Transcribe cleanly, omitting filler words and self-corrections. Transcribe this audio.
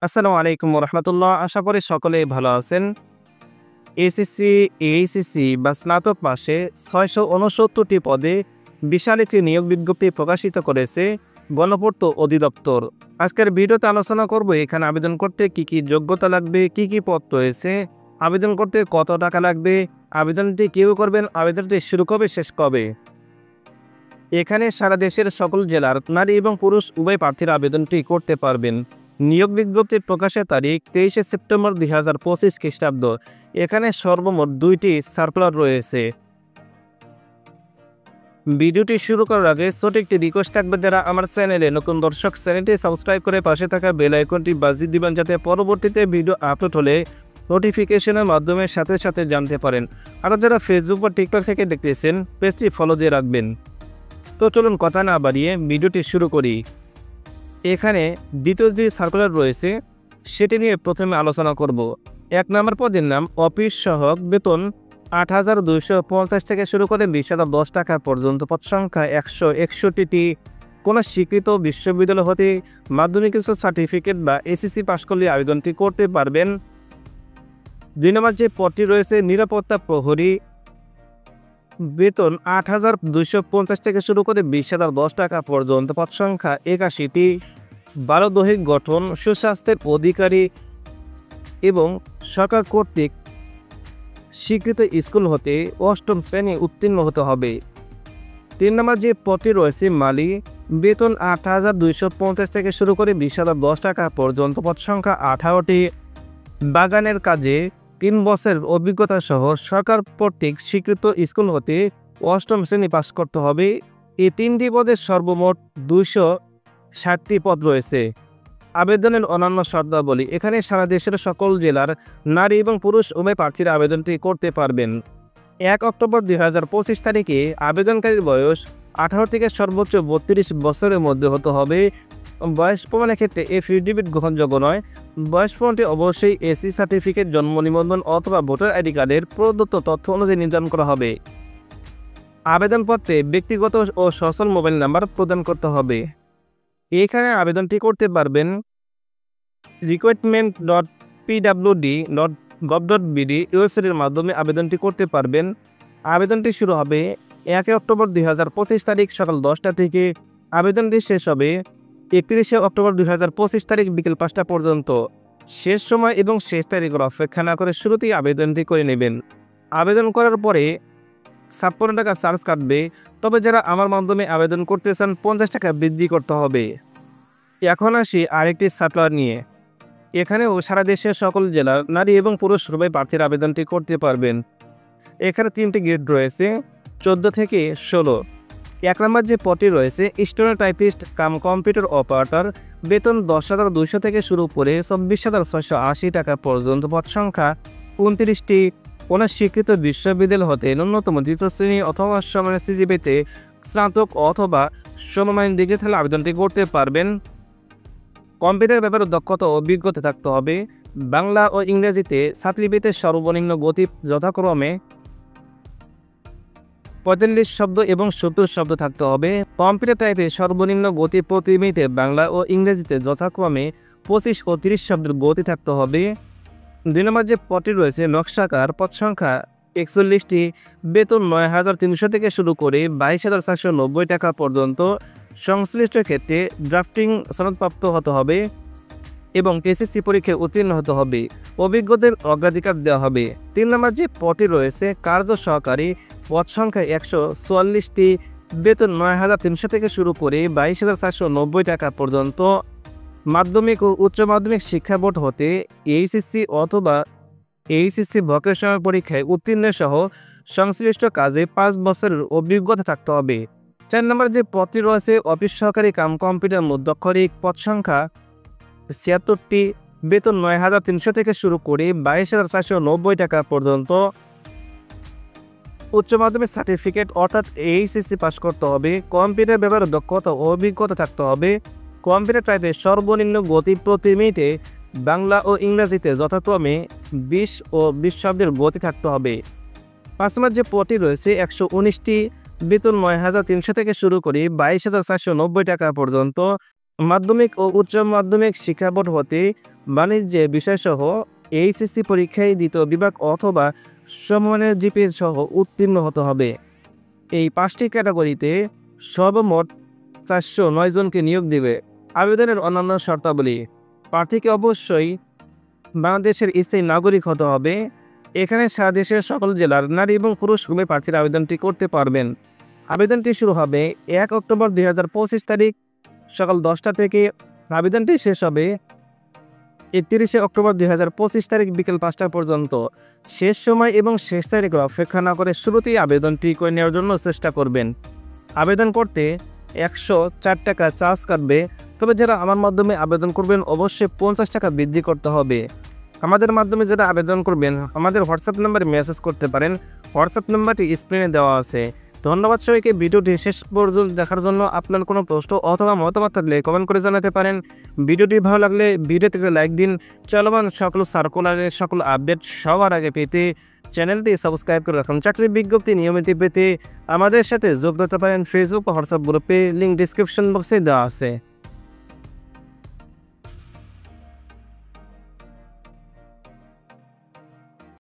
আসসালামু আলাইকুম রহমতুল্লাহ। আশা করি সকলেই ভালো আছেন। এসএসসি, এইচএসসি বা স্নাতক পাশে ৬৬৯টি পদে বিশাল একটি নিয়োগ বিজ্ঞপ্তি প্রকাশিত করেছে গণপূর্ত অধিদপ্তর। আজকের ভিডিওতে আলোচনা করব এখানে আবেদন করতে কি কি যোগ্যতা লাগবে, কি কি পদ রয়েছে, আবেদন করতে কত টাকা লাগবে, আবেদনটি কেউ করবেন, আবেদনটি শুরু কবে শেষ কবে। এখানে সারা দেশের সকল জেলার নারী এবং পুরুষ উভয় প্রার্থীরা আবেদনটি করতে পারবেন। নিয়োগ বিজ্ঞপ্তি প্রকাশের তারিখ 23শে সেপ্টেম্বর 2025 খ্রিস্টাব্দ। এখানে সর্বমোট 2টি সার্কুলার রয়েছে। ভিডিওটি শুরু করার আগে ছোট একটি রিকোয়েস্ট থাকবে, যারা আমার চ্যানেলে নতুন দর্শক চ্যানেলটি সাবস্ক্রাইব করে পাশে থাকা বেল আইকনটি বাজিয়ে দিবেন, যাতে পরবর্তীতে ভিডিও আপলোড হলে নোটিফিকেশনের মাধ্যমে সাথে সাথে জানতে পারেন। আর যারা ফেসবুক বা টিকটক থেকে দেখতেছেন, পেজটি ফলো দিয়ে রাখবেন। তো চলুন কথা না বাড়িয়ে ভিডিওটি শুরু করি। এখানে দ্বিতীয় যে সার্কুলার রয়েছে সেটি নিয়ে প্রথমে আলোচনা করব। 1 নম্বর পদের নাম অফিস সহায়ক, বেতন ৮,২৫০ থেকে শুরু করে ২০,০১০ টাকা পর্যন্ত, পদ সংখ্যা ১৬১টি। কোনো স্বীকৃত বিশ্ববিদ্যালয় হতে মাধ্যমিক সার্টিফিকেট বা এসএসসি পাশ করলে আবেদনটি করতে পারবেন। 2 নম্বর যে পদটি রয়েছে নিরাপত্তা প্রহরী, বেতন ৮,২৫০ থেকে শুরু করে ২০,০১০ টাকা পর্যন্ত, পদ সংখ্যা ৮১টি। 12 দৈহিক গঠন, সুস্বাস্থ্যের অধিকারী এবং সরকার কর্তৃক স্বীকৃত স্কুল হতে 8ম শ্রেণী উত্তীর্ণ হতে হবে। 3 নম্বর যে পদটি রয়েছে মালি, বেতন ৮,২৫০ থেকে শুরু করে ২০,০১০ টাকা পর্যন্ত, পদ সংখ্যা 18টি। বাগানের কাজে 3 বছরের অভিজ্ঞতা সহ সরকার কর্তৃক স্বীকৃত স্কুল হতে 8ম শ্রেণী পাস করতে হবে। এই 3টি পদের সর্বমোট 260টি পদ রয়েছে। আবেদনের অন্যান্য শর্তাবলী, এখানে সারা দেশের সকল জেলার নারী এবং পুরুষ উভয় প্রার্থীরা আবেদনটি করতে পারবেন। 1 অক্টোবর 2025 তারিখে আবেদনকারীর বয়স 18 থেকে সর্বোচ্চ 32 বছরের মধ্যে হতে হবে। বয়স প্রমাণের ক্ষেত্রে এফিডেভিট গ্রহণযোগ্য নয়। বয়স প্রমাণটি অবশ্যই এসি সার্টিফিকেট, জন্ম নিবন্ধন অথবা ভোটার আইডি কার্ডের প্রদত্ত তথ্য অনুযায়ী নির্ধারণ করা হবে। আবেদনপত্রে ব্যক্তিগত ও সচল মোবাইল নাম্বার প্রদান করতে হবে। এখানে আবেদনটি করতে পারবেন recruitment.pwd.gov.bd ওয়েবসাইটের মাধ্যমে আবেদনটি করতে পারবেন। আবেদনটি শুরু হবে 1 অক্টোবর 2025 তারিখ সকাল 10টা থেকে। আবেদনটি শেষ হবে 31শে অক্টোবর 2025 তারিখ বিকেল 5টা পর্যন্ত। শেষ সময় এবং শেষ তারিখের অপেক্ষা না করে শুরুতেই আবেদনটি করে নেবেন। আবেদন করার পরে 56 টাকা চার্জ কাটবে। তবে যারা আমার মাধ্যমে আবেদন করতে চান 50 টাকা বৃদ্ধি করতে হবে। এখন আসি আরেকটি সার্কুলার নিয়ে। এখানেও সারা দেশের সকল জেলার নারী এবং পুরুষ উভয় প্রার্থীর আবেদনটি করতে পারবেন। এখানে 3টি গ্রেড রয়েছে, 14 থেকে 16। 1 নম্বর যে পদটি রয়েছে স্টেনোটাইপিস্ট কাম কম্পিউটার অপারেটর, বেতন 10,200 থেকে শুরু করে 24,680 টাকা পর্যন্ত, পদ সংখ্যা 29টি। কোনো স্বীকৃত বিশ্ববিদ্যালয় হতে ন্যূনতম 2য় শ্রেণী অথবা সমমানের সিজিপিএতে স্নাতক অথবা সমমানের ডিগ্রি থাকলে আবেদনটি করতে পারবেন। কম্পিউটার ব্যাপারে দক্ষতা ও অভিজ্ঞতা থাকতে হবে। বাংলা ও ইংরেজিতে ছাত্রীবৃত্তির সর্বনিম্ন গতি যথাক্রমে 45 শব্দ এবং 70 শব্দ থাকতে হবে। কম্পিউটার টাইপে সর্বনিম্ন গতি প্রতি মিনিটে বাংলা ও ইংরেজিতে যথাক্রমে 25 ও 30 শব্দের গতি থাকতে হবে। 2 নম্বর যে পদটি রয়েছে নকশাকার, পদ সংখ্যা 41টি, বেতন 9,300 থেকে শুরু করে 22,490 টাকা পর্যন্ত। সংশ্লিষ্ট ক্ষেত্রে ড্রাফটিং সনদপ্রাপ্ত হতে হবে এবং এসএসসি পরীক্ষায় উত্তীর্ণ হতে হবে। অভিজ্ঞদের অগ্রাধিকার দেওয়া হবে। 3 নম্বর যে পদটি রয়েছে কার্য সহকারী, পদ সংখ্যা 144টি, বেতন 9,300 থেকে শুরু করে 22,490 টাকা পর্যন্ত। মাধ্যমিক ও উচ্চ মাধ্যমিক শিক্ষা বোর্ড হতে এইচএসসি অথবা এইচএসসি ভোকেশনাল পরীক্ষায় উত্তীর্ণ সহ সংশ্লিষ্ট কাজে 5 বছরের অভিজ্ঞতা থাকতে হবে। 4 নম্বর যে পদটি রয়েছে অফিস সহকারী কাম কম্পিউটার মধ্যক্ষরিক, পদ সংখ্যা 76টি, বেতন 9,300 থেকে শুরু করে 22,490 টাকা পর্যন্ত। উচ্চ মাধ্যমিক সার্টিফিকেট অর্থাৎ এইচএসসি পাস করতে হবে। কম্পিউটার ব্যাপারে দক্ষতা ও অভিজ্ঞতা থাকতে হবে। কম্পিউটার টাইপে সর্বনিম্ন গতি প্রতি মিনিটে বাংলা ও ইংরেজিতে যথাক্রমে 20 ও 20 শব্দের গতি থাকতে হবে। 5 নম্বর যে পদটি রয়েছে 119টি, বেতন 9,300 থেকে শুরু করে 22,490 টাকা পর্যন্ত। মাধ্যমিক ও উচ্চ মাধ্যমিক শিক্ষা বোর্ড হতে বাণিজ্যে বিষয়সহ এইচএসসি পরীক্ষায় দ্বিতীয় বিভাগ অথবা সমমানের জিপিএ সহ উত্তীর্ণ হতে হবে। এই 5টি ক্যাটাগরিতে সর্বমোট 409 জনকে নিয়োগ দেবে। আবেদনের অন্যান্য শর্তাবলী: প্রার্থীকে অবশ্যই বাংলাদেশের স্থায়ী নাগরিক হতে হবে। এখানে সারা দেশের সকল জেলার নারী এবং পুরুষ উভয় প্রার্থীরা আবেদনটি করতে পারবেন। আবেদনটি শুরু হবে 1 অক্টোবর 2025 তারিখ সকাল 10টা থেকে। আবেদনটি শেষ হবে 31 অক্টোবর 2025 তারিখ বিকেল 5টা পর্যন্ত। শেষ সময় এবং শেষ তারিখ অপেক্ষা না করে শুরুতেই আবেদনটি করে নেওয়ার জন্য চেষ্টা করবেন। আবেদন করতে 104 টাকা চার্জ কাটবে। তবে যারা আমার মাধ্যমে আবেদন করবেন অবশ্যই 50 টাকা বৃদ্ধি করতে হবে। আমাদের মাধ্যমে যারা আবেদন করবেন আমাদের হোয়াটসঅ্যাপ নাম্বারে মেসেজ করতে পারেন। হোয়াটসঅ্যাপ নাম্বারটি স্ক্রিনে দেওয়া আছে। ধন্যবাদ সবাইকে ভিডিওটি শেষ পর্যন্ত দেখার জন্য। আপনার কোনো প্রশ্ন অথবা মতামত থাকলে কমেন্ট করে জানাতে পারেন। ভিডিওটি ভালো লাগলে ভিডিওতে লাইক দিন। চলমান সকল সার্কুলারের সকল আপডেট সবার আগে পেতে চ্যানেলটি সাবস্ক্রাইব করে রাখুন। চাকরির বিজ্ঞপ্তি নিয়মিত পেতে আমাদের সাথে যোগ দিতে পারেন ফেসবুক ও হোয়াটসঅ্যাপ গ্রুপে, লিঙ্ক ডিসক্রিপশন বক্সে দেওয়া আছে।